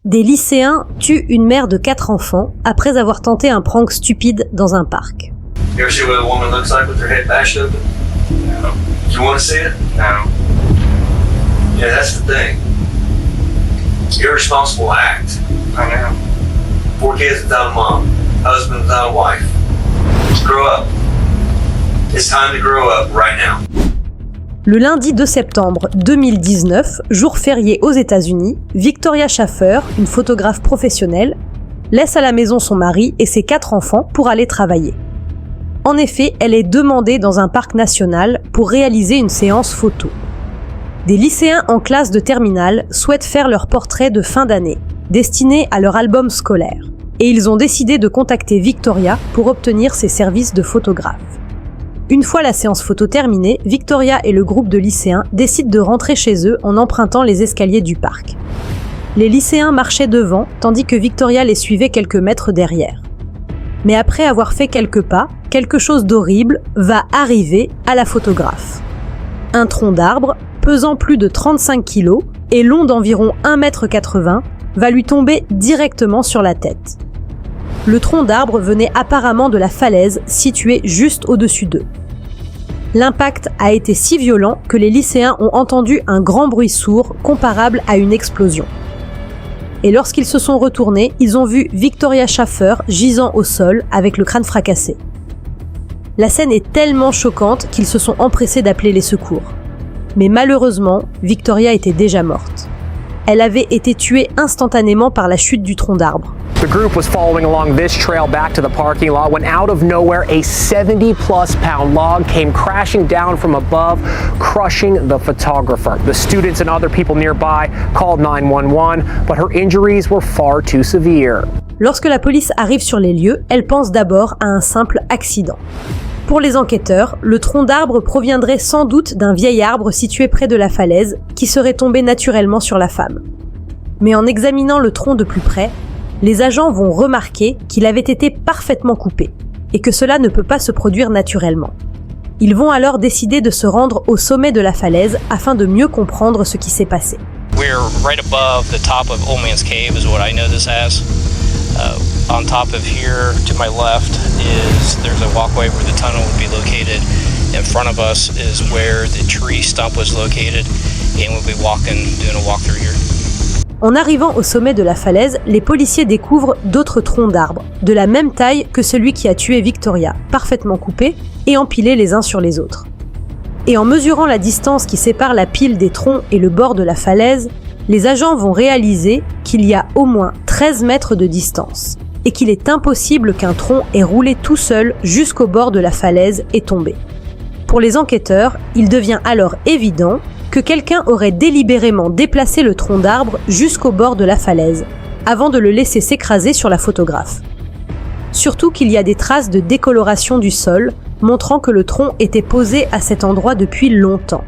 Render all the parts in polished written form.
Des lycéens tuent une mère de 4 enfants après avoir tenté un prank stupide dans un parc. You ever see what a woman looks like with her head bashed open? No. You want to see it? No. Yeah, that's the thing. It's an irresponsible act. I know. 4 kids without a mom, husband without a wife. Grow up. It's time to grow up right now. Le lundi 2 septembre 2019, jour férié aux États-Unis, Victoria Schaffer, une photographe professionnelle, laisse à la maison son mari et ses 4 enfants pour aller travailler. En effet, elle est demandée dans un parc national pour réaliser une séance photo. Des lycéens en classe de terminale souhaitent faire leur portrait de fin d'année, destiné à leur album scolaire, et ils ont décidé de contacter Victoria pour obtenir ses services de photographe. Une fois la séance photo terminée, Victoria et le groupe de lycéens décident de rentrer chez eux en empruntant les escaliers du parc. Les lycéens marchaient devant, tandis que Victoria les suivait quelques mètres derrière. Mais après avoir fait quelques pas, quelque chose d'horrible va arriver à la photographe. Un tronc d'arbre, pesant plus de 35 kg et long d'environ 1,80 m, va lui tomber directement sur la tête. Le tronc d'arbre venait apparemment de la falaise située juste au-dessus d'eux. L'impact a été si violent que les lycéens ont entendu un grand bruit sourd comparable à une explosion. Et lorsqu'ils se sont retournés, ils ont vu Victoria Schaffer gisant au sol avec le crâne fracassé. La scène est tellement choquante qu'ils se sont empressés d'appeler les secours. Mais malheureusement, Victoria était déjà morte. Elle avait été tuée instantanément par la chute du tronc d'arbre. The group was following along this trail back to the parking lot when out of nowhere a 70-plus pound log came crashing down from above, crushing the photographer. The students and other people nearby called 911, but her injuries were far too severe. Lorsque la police arrive sur les lieux, elle pense d'abord à un simple accident. Pour les enquêteurs, le tronc d'arbre proviendrait sans doute d'un vieil arbre situé près de la falaise qui serait tombé naturellement sur la femme. Mais en examinant le tronc de plus près, les agents vont remarquer qu'il avait été parfaitement coupé et que cela ne peut pas se produire naturellement. Ils vont alors décider de se rendre au sommet de la falaise afin de mieux comprendre ce qui s'est passé. We're right above the top of Old Man's Cave is what I know this as. On top of here to my left there's a walkway where the tunnel would be located. In front of us is where the tree stump was located and we'll be doing a walk through here. En arrivant au sommet de la falaise, les policiers découvrent d'autres troncs d'arbres, de la même taille que celui qui a tué Victoria, parfaitement coupés et empilés les uns sur les autres. Et en mesurant la distance qui sépare la pile des troncs et le bord de la falaise, les agents vont réaliser qu'il y a au moins 13 mètres de distance, et qu'il est impossible qu'un tronc ait roulé tout seul jusqu'au bord de la falaise et tombé. Pour les enquêteurs, il devient alors évident que quelqu'un aurait délibérément déplacé le tronc d'arbre jusqu'au bord de la falaise, avant de le laisser s'écraser sur la photographe. Surtout qu'il y a des traces de décoloration du sol, montrant que le tronc était posé à cet endroit depuis longtemps.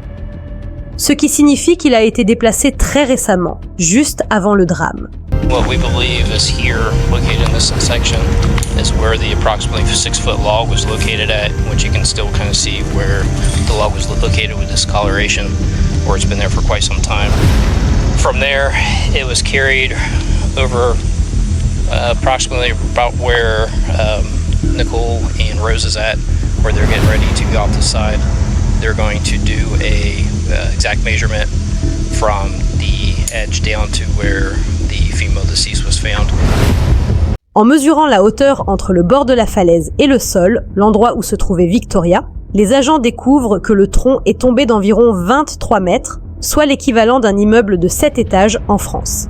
Ce qui signifie qu'il a été déplacé très récemment, juste avant le drame. What we believe is here, located in this section, is where the approximately 6-foot log was located at, which you can still kind of see where the log was located with discoloration, or it's been there for quite some time. From there, it was carried over approximately about where Nicole and Rose is at, where they're getting ready to go off the side. They're going to do a exact measurement from the edge down to where the female deceased was found. En mesurant la hauteur entre le bord de la falaise et le sol, l'endroit où se trouvait Victoria, les agents découvrent que le tronc est tombé d'environ 23 mètres, soit l'équivalent d'un immeuble de 7 étages en France.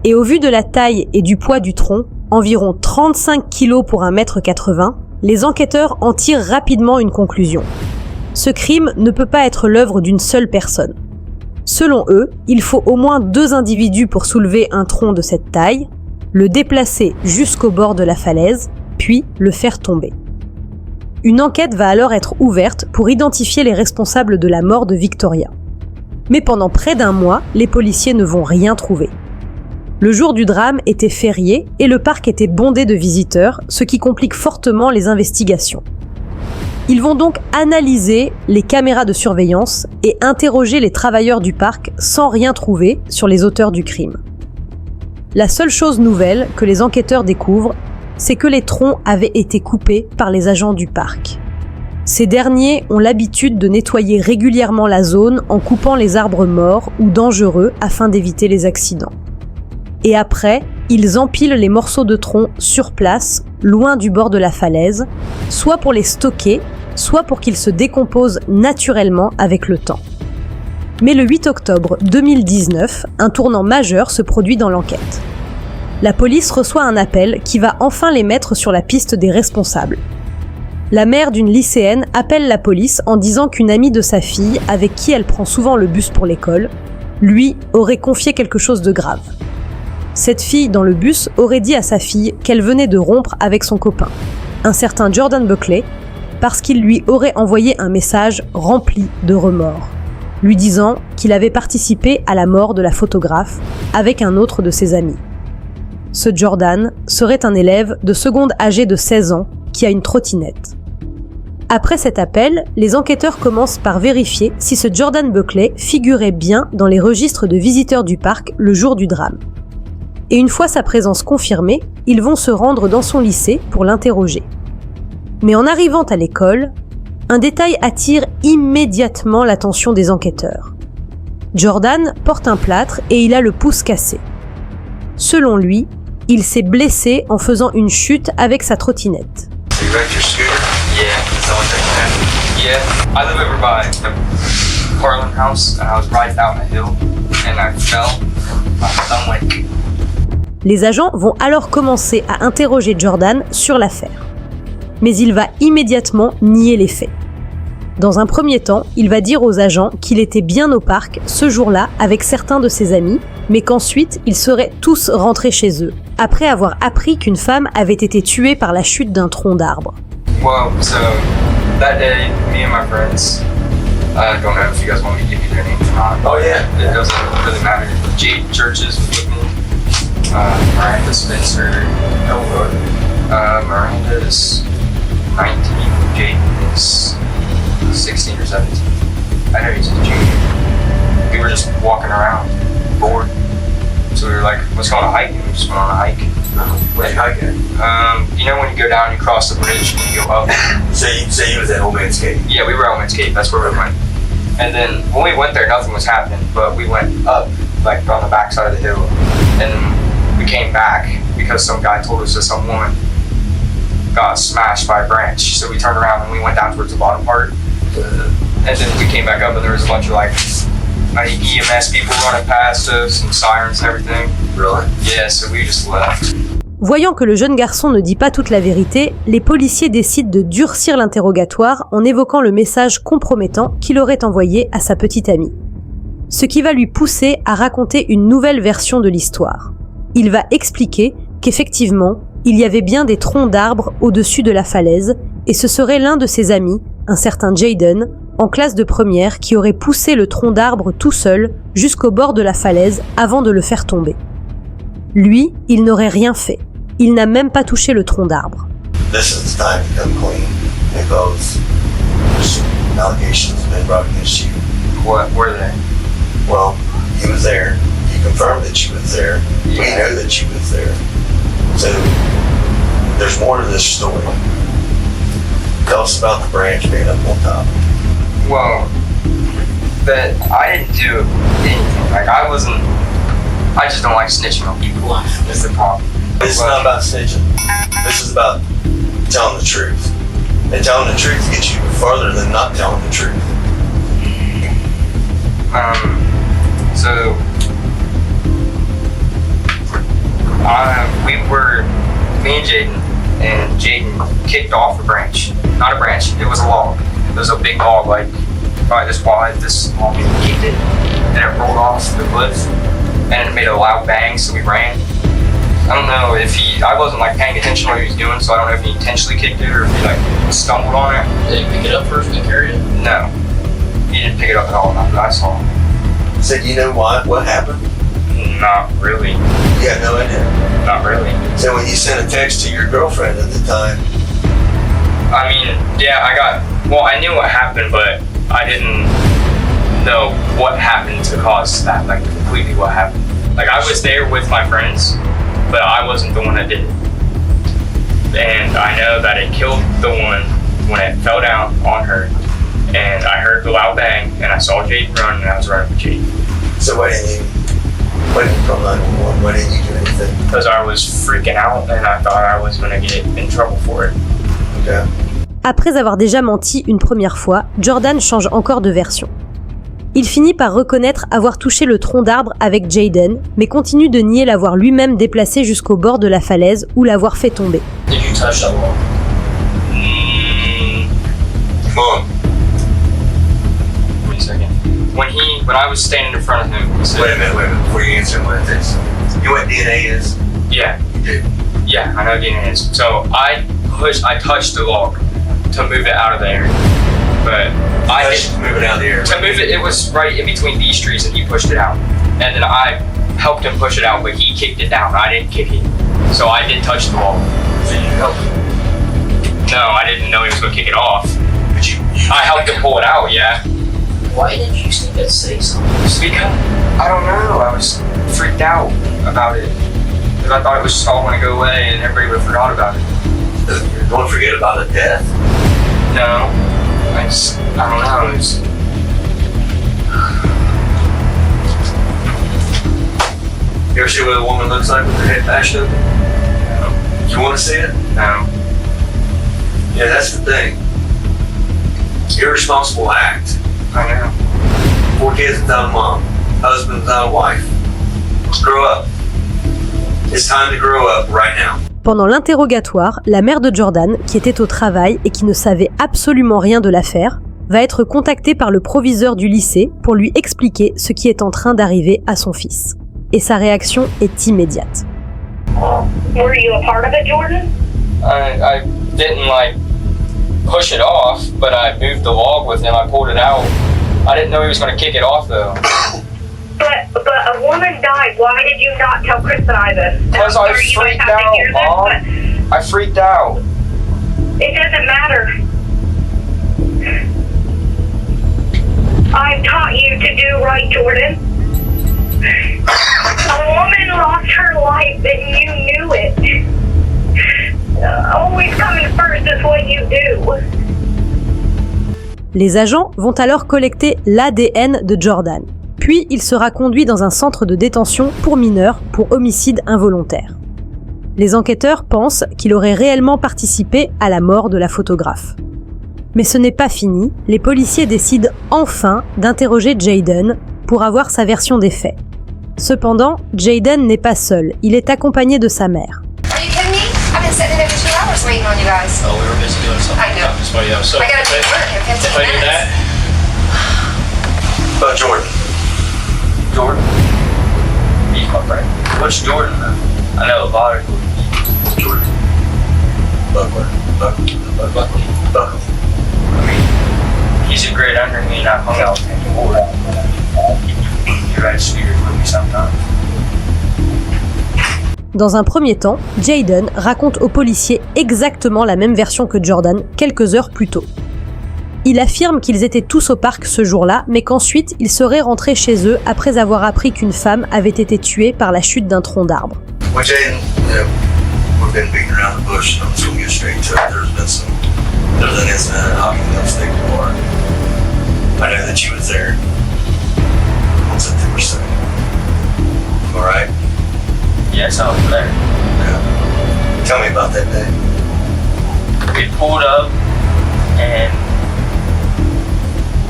Et au vu de la taille et du poids du tronc, environ 35 kg pour 1,80 m, les enquêteurs en tirent rapidement une conclusion. Ce crime ne peut pas être l'œuvre d'une seule personne. Selon eux, il faut au moins 2 individus pour soulever un tronc de cette taille, le déplacer jusqu'au bord de la falaise, puis le faire tomber. Une enquête va alors être ouverte pour identifier les responsables de la mort de Victoria. Mais pendant près d'1 mois, les policiers ne vont rien trouver. Le jour du drame était férié et le parc était bondé de visiteurs, ce qui complique fortement les investigations. Ils vont donc analyser les caméras de surveillance et interroger les travailleurs du parc sans rien trouver sur les auteurs du crime. La seule chose nouvelle que les enquêteurs découvrent, c'est que les troncs avaient été coupés par les agents du parc. Ces derniers ont l'habitude de nettoyer régulièrement la zone en coupant les arbres morts ou dangereux afin d'éviter les accidents. Et après, ils empilent les morceaux de tronc sur place, loin du bord de la falaise, soit pour les stocker, soit pour qu'ils se décomposent naturellement avec le temps. Mais le 8 octobre 2019, un tournant majeur se produit dans l'enquête. La police reçoit un appel qui va enfin les mettre sur la piste des responsables. La mère d'une lycéenne appelle la police en disant qu'une amie de sa fille, avec qui elle prend souvent le bus pour l'école, lui aurait confié quelque chose de grave. Cette fille dans le bus aurait dit à sa fille qu'elle venait de rompre avec son copain, un certain Jordan Buckley, parce qu'il lui aurait envoyé un message rempli de remords, lui disant qu'il avait participé à la mort de la photographe avec un autre de ses amis. Ce Jordan serait un élève de seconde âgé de 16 ans qui a une trottinette. Après cet appel, les enquêteurs commencent par vérifier si ce Jordan Buckley figurait bien dans les registres de visiteurs du parc le jour du drame. Et une fois sa présence confirmée, ils vont se rendre dans son lycée pour l'interroger. Mais en arrivant à l'école, un détail attire immédiatement l'attention des enquêteurs. Jordan porte un plâtre et il a le pouce cassé. Selon lui, il s'est blessé en faisant une chute avec sa trottinette. So you wrecked your scooter? Yeah, that's the only thing I had. Yeah, I live over by the Harlan house, and I was riding down the hill, and I fell from my thumb link. Les agents vont alors commencer à interroger Jordan sur l'affaire. Mais il va immédiatement nier les faits. Dans un premier temps, il va dire aux agents qu'il était bien au parc ce jour-là avec certains de ses amis, mais qu'ensuite ils seraient tous rentrés chez eux, après avoir appris qu'une femme avait été tuée par la chute d'un tronc d'arbre. Well, so that day, me and my friends, I don't know if you guys want me to give you their names or not. Oh yeah. It doesn't really matter. Jade Churches was with me. Miranda Spencer. Miranda is 19. Jade is 16 or 17. I know he's a junior. We were just walking around, bored. So we were like, let's go on a hike. And we just went on a hike. Where'd you hike at? You know when you go down, you cross the bridge, and you go up. So you was at Old Man's Cave? Yeah, we were at Old Man's Cave. That's where we went. And then when we went there, nothing was happening. But we went up, like on the back side of the hill. And then we came back because some guy told us that some woman got smashed by a branch. So we turned around and we went down towards the bottom part. And then we came back up and there was a bunch of like EMS people running past us and sirens and everything. Really? Yeah, so we just left. Voyant que le jeune garçon ne dit pas toute la vérité, les policiers décident de durcir l'interrogatoire en évoquant le message compromettant qu'il aurait envoyé à sa petite amie. Ce qui va lui pousser à raconter une nouvelle version de l'histoire. Il va expliquer qu'effectivement, il y avait bien des troncs d'arbres au-dessus de la falaise et ce serait l'un de ses amis, un certain Jaden, en classe de première qui aurait poussé le tronc d'arbre tout seul jusqu'au bord de la falaise avant de le faire tomber. Lui, il n'aurait rien fait. Il n'a même pas touché le tronc d'arbre. This is the time to come clean because there's allegations been brought against you. What were they? Well, he was there. You confirmed that you was there. We knew that you was there. So there's more to this story. Tell us about the branch being up on top. Well, that I didn't do anything. Like I just don't like snitching on people. That's the problem. It's not about snitching. This is about telling the truth. And telling the truth gets you farther than not telling the truth. So me and Jaden kicked off a branch. Not a branch, it was a log. It was a big log, like probably this wide, this long. We kicked it, and it rolled off the cliff, and it made a loud bang, so we ran. I don't know if I wasn't like paying attention to what he was doing, so I don't know if he intentionally kicked it or if he like stumbled on it. Did he pick it up first and carry it? No, he didn't pick it up at all, not that I saw. So you know what happened? Not really. You got no idea? Not really. So when you sent a text to your girlfriend at the time, I mean, yeah, I knew what happened, but I didn't know what happened to cause that, like completely what happened. Like, I was there with my friends, but I wasn't the one that did it. And I know that it killed the woman when it fell down on her. And I heard the loud bang, and I saw Jade run, and I was running with Jade. So why didn't you call 911? Why didn't you do anything? Because I was freaking out, and I thought I was going to get in trouble for it. Okay. Après avoir déjà menti une première fois, Jordan change encore de version. Il finit par reconnaître avoir touché le tronc d'arbre avec Jayden, mais continue de nier l'avoir lui-même déplacé jusqu'au bord de la falaise ou l'avoir fait tomber. Did you touch that wall? Mom, Wait a second. When I was standing in front of him, he said, wait a minute. Before you answer one of this. You know what DNA is? Yeah, You do. yeah, I know what DNA is. So I touched the log to move it out of there, but I didn't. Move it out of the air. To move it, it was right in between these trees, and he pushed it out. And then I helped him push it out, but he kicked it down. I didn't kick it, so I did touch the wall. So you helped him. No, I didn't know he was gonna kick it off. But you I helped him pull it out, yeah. Why didn't you say something? Because I don't know, I was freaked out about it. Because I thought it was just all gonna go away and everybody would have forgot about it. don't forget about a death. No, I don't know. You ever see what a woman looks like with her head bashed open? No. You want to see it? No. Yeah, that's the thing. Irresponsible act. I know. 4 kids without a mom. Husband without a wife. Grow up. It's time to grow up right now. Pendant l'interrogatoire, la mère de Jordan, qui était au travail et qui ne savait absolument rien de l'affaire, va être contactée par le proviseur du lycée pour lui expliquer ce qui est en train d'arriver à son fils. Et sa réaction est immédiate. Were you a part of it, Jordan? I didn't push it off, but I moved the log with him. I pulled it out. I didn't know he was going to kick it off though. But a woman died. Why did you not tell Chris and I this? Because I freaked out, Mom. I freaked out. It doesn't matter. I've taught you to do right, Jordan. A woman lost her life and you knew it. Always coming first is what you do. Les agents vont alors collecter l'ADN de Jordan. Puis il sera conduit dans un centre de détention pour mineurs pour homicide involontaire. Les enquêteurs pensent qu'il aurait réellement participé à la mort de la photographe. Mais ce n'est pas fini, les policiers décident enfin d'interroger Jayden pour avoir sa version des faits. Cependant, Jayden n'est pas seul, il est accompagné de sa mère. Are you kidding me? I've been sitting there for 2 hours waiting on you guys. Oh, we were busy doing something. I know. That's why you have so I gotta be to work in 15 If I do minutes. that, About Jordan. Jordan? He's my friend. What's Jordan though? I know a lot of Jordan. Buckler. Buckley. Buckle. I mean, he's a great under me and I hung out with him before. He rides scooters with me sometimes. Dans un premier temps, Jayden raconte aux policiers exactement la même version que Jordan quelques heures plus tôt. Il affirme qu'ils étaient tous au parc ce jour-là, mais qu'ensuite ils seraient rentrés chez eux après avoir appris qu'une femme avait été tuée par la chute d'un tronc d'arbre. Well, Jaden, we've been beating around the bush, so I'm just gonna get straight to it. There's an incident at Hocking Mill State Park. I know that you was there on September 2nd. All right? Yes, I was there. Yeah. Tell me about that day. We pulled up and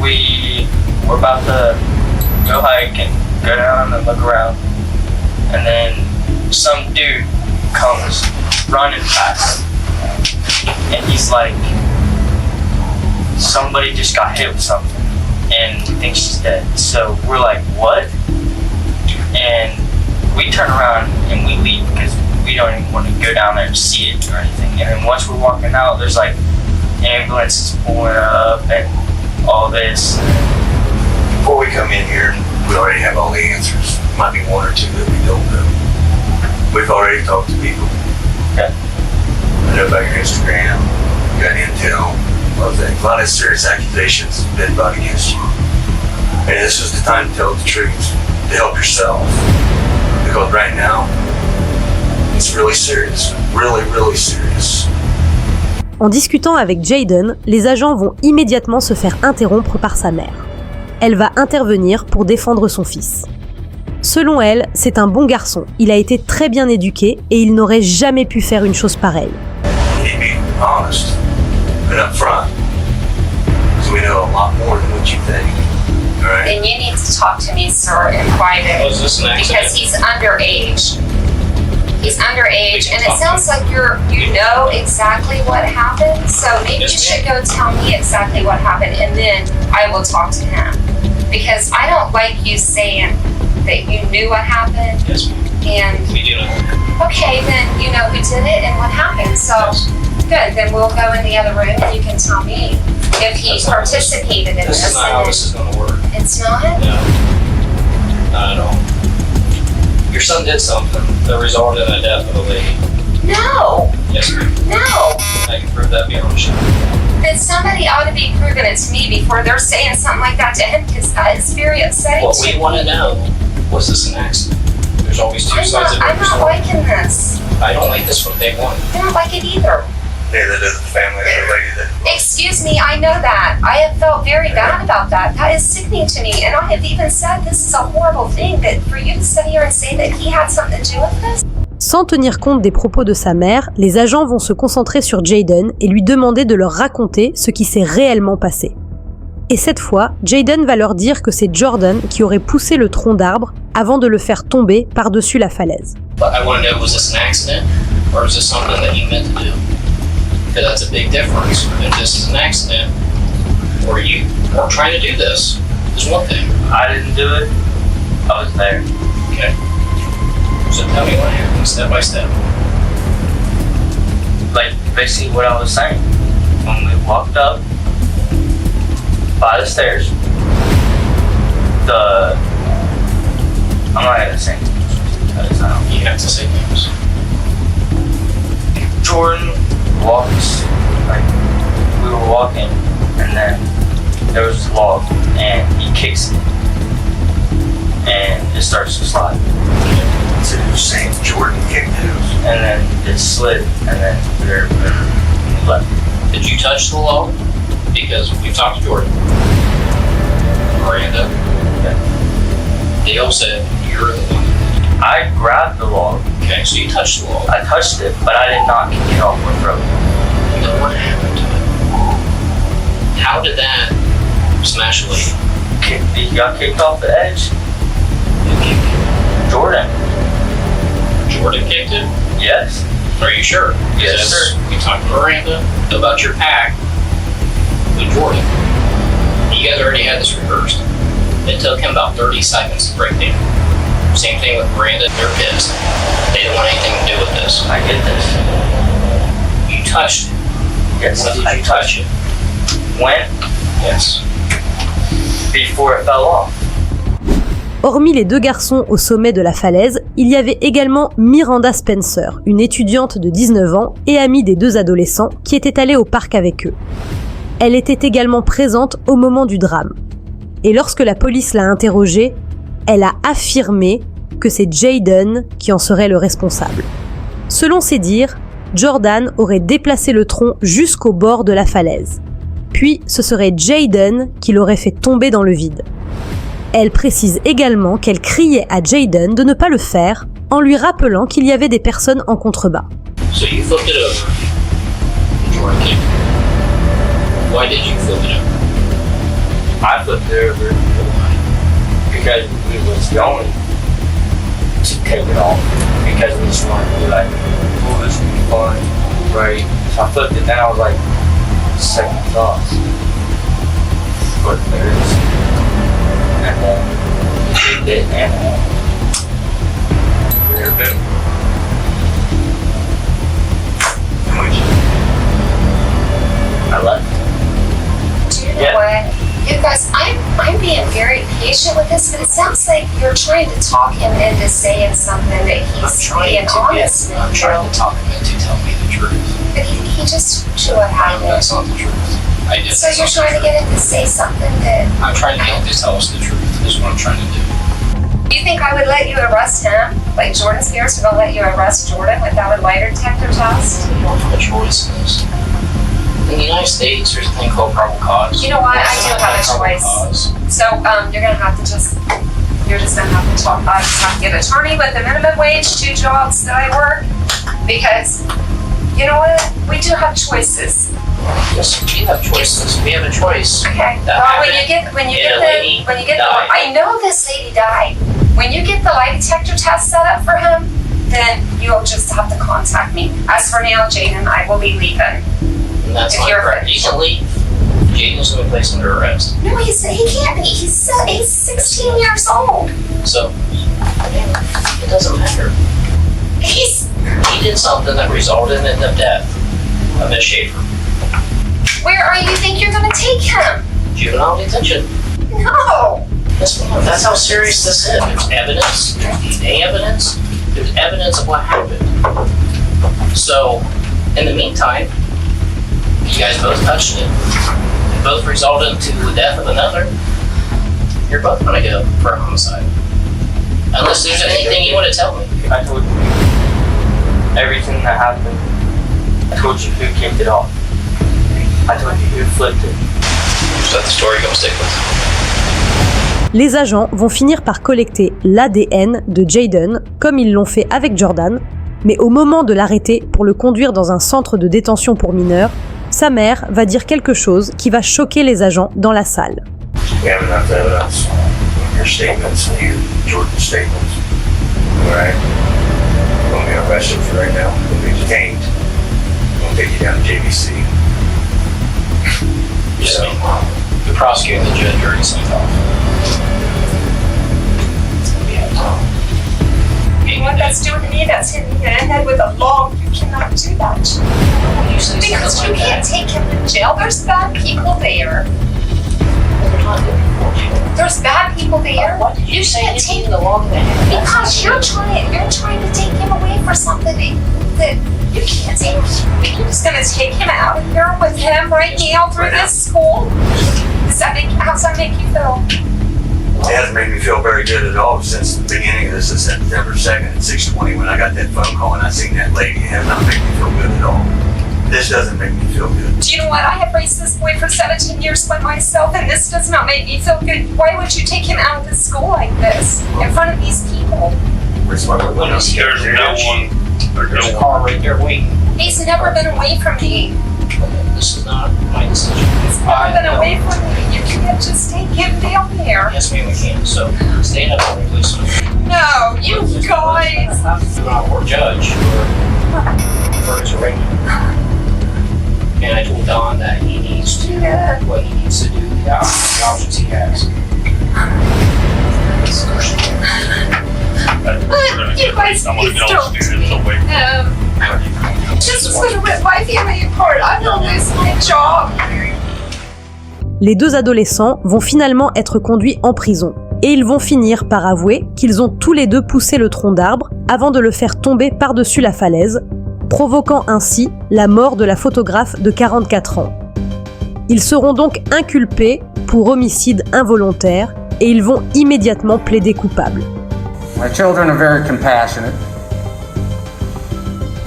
we were about to go hike and go down and look around. And then some dude comes running past. And he's like, somebody just got hit with something and we think she's dead. So we're like, what? And we turn around and we leave because we don't even want to go down there and see it or anything. And then once we're walking out, there's like ambulances pulling up and all this. Before we come in here, we already have all the answers. Might be 1 or 2 that we don't know. We've already talked to people. Okay. I know about your Instagram, you got intel, a lot of serious accusations been brought against you. And this was the time to tell the truth, to help yourself. Because right now, it's really serious. Really, really serious. En discutant avec Jayden, les agents vont immédiatement se faire interrompre par sa mère. Elle va intervenir pour défendre son fils. Selon elle, c'est un bon garçon, il a été très bien éduqué et il n'aurait jamais pu faire une chose pareille. You need to be honest and upfront. So we know a lot more than what you think. All right? Then you need to talk to me, sir, in private. Was this an accident? Because he's underage. He's underage, and it sounds like you know exactly what happened. So maybe you should go tell me exactly what happened, and then I will talk to him. Because I don't like you saying that you knew what happened. Yes, ma'am. And We do know. okay, then you know who did it and what happened. So good, then we'll go in the other room, and you can tell me if he That's not- participated in This this. is not how And this is going to work. it's not. No. Not at all. Your son did something that resulted in the death of a lady. No, Yes, ma'am. no. I can prove that beyond a shadow. Then somebody ought to be proving it to me before they're saying something like that to him, because it's very upsetting What to we me. want to know, was this an accident? There's always two sides of I'm every not story. liking this. I don't like this from day one. I don't like it either. Neither does the family of the lady that. Excuse me, I know that. I have felt very bad about that. That is sickening to me. And I have even said this is a horrible thing, that for you to sit here and say that he had something to do with this. Sans tenir compte des propos de sa mère, les agents vont se concentrer sur Jayden et lui demander de leur raconter ce qui s'est réellement passé. Et cette fois, Jayden va leur dire que c'est Jordan qui aurait poussé le tronc d'arbre avant de le faire tomber par-dessus la falaise. But I want to know, was this an accident or is this something that you meant to do? Because that's a big difference. If this is an accident or you weren't trying to do this, is one thing. I didn't do it. I was there. Okay. So tell me what happened step by step. Like basically what I was saying. When we walked up by the stairs, I'm not gonna say because You have to say names. Jordan walks, like we were walking, and then there was a log, and he kicks it, and it starts to slide, So you're saying Jordan kicked it? and then it slid, and then we left. Did you touch the log? Because we've talked to Jordan. Miranda. Dale said you're the one. I grabbed the log, Okay, so you touched the log. I touched it, but I did not kick it off or throw it. And then what happened to it? How did that smash a lady? He got kicked off the edge. Who kicked it? Jordan, Jordan kicked it? yes. Are you sure? Yes, Because sir. We talked to Miranda about your pact with Jordan. You guys already had this rehearsed. It took him about 30 seconds to break down. Same thing with Miranda. They're pissed. They don't want anything to do with this. I get this. You touched it. Yes, When did I you touch touched it? When? Yes. Before it fell off. Hormis les deux garçons au sommet de la falaise, il y avait également Miranda Spencer, une étudiante de 19 ans et amie des deux adolescents qui était allée au parc avec eux. Elle était également présente au moment du drame. Et lorsque la police l'a interrogée, elle a affirmé que c'est Jayden qui en serait le responsable. Selon ses dires, Jordan aurait déplacé le tronc jusqu'au bord de la falaise. Puis ce serait Jayden qui l'aurait fait tomber dans le vide. Elle précise également qu'elle criait à Jayden de ne pas le faire en lui rappelant qu'il y avait des personnes en contrebas. So you flipped it over. Jordan kicked it. Why did you flip it over? I flipped it over because we was going to take it off because we just wanted to be like, oh, this will be fun, right? So I flipped it, then I was like, second thoughts. But there it is. And then kicked it, and There been. I left. Do you know Yeah. what? You guys, I'm being very patient with this, but it sounds like you're trying to talk him into saying something that he's being honest with I'm you. trying to talk him into telling me the truth. But he just told you what No, happened. that's not the truth. I did. So you're trying to get him to say something that I'm trying to get him to tell us the truth. Is what I'm trying to do. you think I would let you arrest him Like Jordan Spears will let you arrest Jordan without a lie detector test? You don't have a choice in this. In the United States, there's a thing called probable cause. You know what? I do have a choice. So you're gonna have to just talk. I just have to get an attorney with a minimum wage, 2 jobs that I work, because you know what? We do have choices. Yes, we have choices. We have a choice. Okay. Well, when you get I know this lady died. When you get the lie detector test set up for him, then you'll just have to contact me. As for now, Jaden and I will be leaving. And that's not correct. You can leave. Jaden's going to be placed under arrest. No, he can't be. He's 16 years old. So, it doesn't matter. He did something that resulted in the death of Miss Schaefer. Where are you think you're going to take him? Juvenile detention. No. That's how serious this is. There's evidence, there's DNA evidence, there's evidence of what happened. So, in the meantime, you guys both touched it. It both resulted into the death of another. You're both gonna go for a homicide. Unless there's anything you want to tell me. I told you everything that happened. I told you who kicked it off. I told you who flipped it. So that's the story you're gonna stick with. Les agents vont finir par collecter l'ADN de Jaden, comme ils l'ont fait avec Jordan, mais au moment de l'arrêter pour le conduire dans un centre de détention pour mineurs, sa mère va dire quelque chose qui va choquer les agents dans la salle. We have enough evidence on your statements and your Jordan's statements. All right? We're going to be arrested for right now. We'll be detained. We'll take you down to JVC. Just me. The prosecutor and the judge already signed off. You know what that's doing to me? That's hitting me in the head with a log. You cannot do that. Because you can't take him to jail. There's bad people there. There's bad people there. Why did you say can't it's take the log in the head? Because you're trying to take him away for something that you can't take. You're just gonna take him out of here with him right now through this school. How's that make you feel? It hasn't made me feel very good at all since the beginning of this, September 2nd at 6:20 when I got that phone call and I seen that lady. It has not made me feel good at all. This doesn't make me feel good. Do you know what? I have raised this boy for 17 years by myself, and this does not make me feel good. Why would you take him out of the school like this in front of these people? There's no one. There's a car right there waiting. He's never been away from me. This is not my decision. He's never been away from me. You can't just take him down there. Yes, ma'am, we can. So, stay up for me, please. No, you guys. Or judge, or his arraignment. And I told Don that he needs to, what he needs to do, the options he has. You guys, please don't. This is gonna rip my family apart. I'm gonna lose my job. Les deux adolescents vont finalement être conduits en prison. Et ils vont finir par avouer qu'ils ont tous les deux poussé le tronc d'arbre avant de le faire tomber par-dessus la falaise, provoquant ainsi la mort de la photographe de 44 ans. Ils seront donc inculpés pour homicide involontaire et ils vont immédiatement plaider coupables. My children are very compassionate,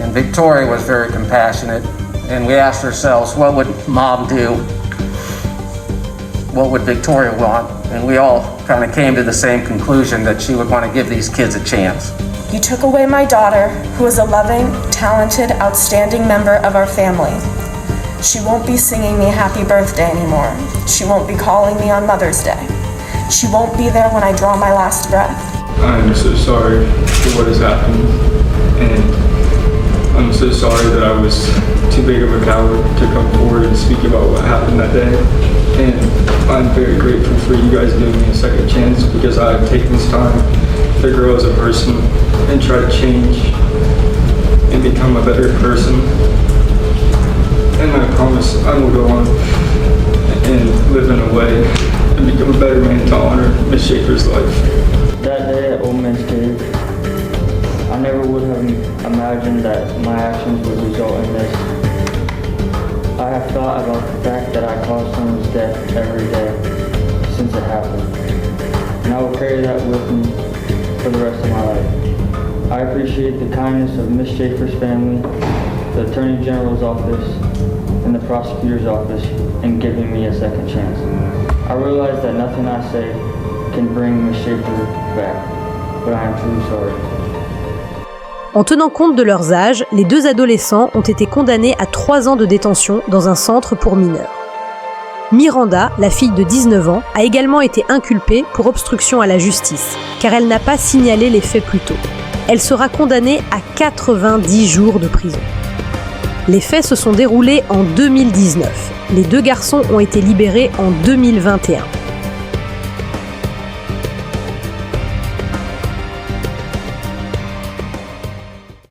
and Victoria was very compassionate, and we asked ourselves, what would Mom do? What would Victoria want? And we all kind of came to the same conclusion that she would want to give these kids a chance. You took away my daughter, who is a loving, talented, outstanding member of our family. She won't be singing me happy birthday anymore. She won't be calling me on Mother's Day. She won't be there when I draw my last breath. I'm so sorry for what has happened, and I'm so sorry that I was too big of a coward to come forward and speak about what happened that day. And I'm very grateful for you guys giving me a second chance because I've taken this time to grow as a person and try to change and become a better person. And I promise I will go on and live in a way and become a better man to honor Miss Schaefer's life. That day at Old Man's Cave, I never would have imagined that my actions would result in this. I have thought about the fact that I caused someone's death every day since it happened, and I will carry that with me for the rest of my life. I appreciate the kindness of Ms. Schaefer's family, the Attorney General's office, and the prosecutor's office in giving me a second chance. I realize that nothing I say can bring Ms. Schaefer back, but I am truly sorry. En tenant compte de leurs âges, les deux adolescents ont été condamnés à 3 ans de détention dans un centre pour mineurs. Miranda, la fille de 19 ans, a également été inculpée pour obstruction à la justice, car elle n'a pas signalé les faits plus tôt. Elle sera condamnée à 90 jours de prison. Les faits se sont déroulés en 2019. Les deux garçons ont été libérés en 2021.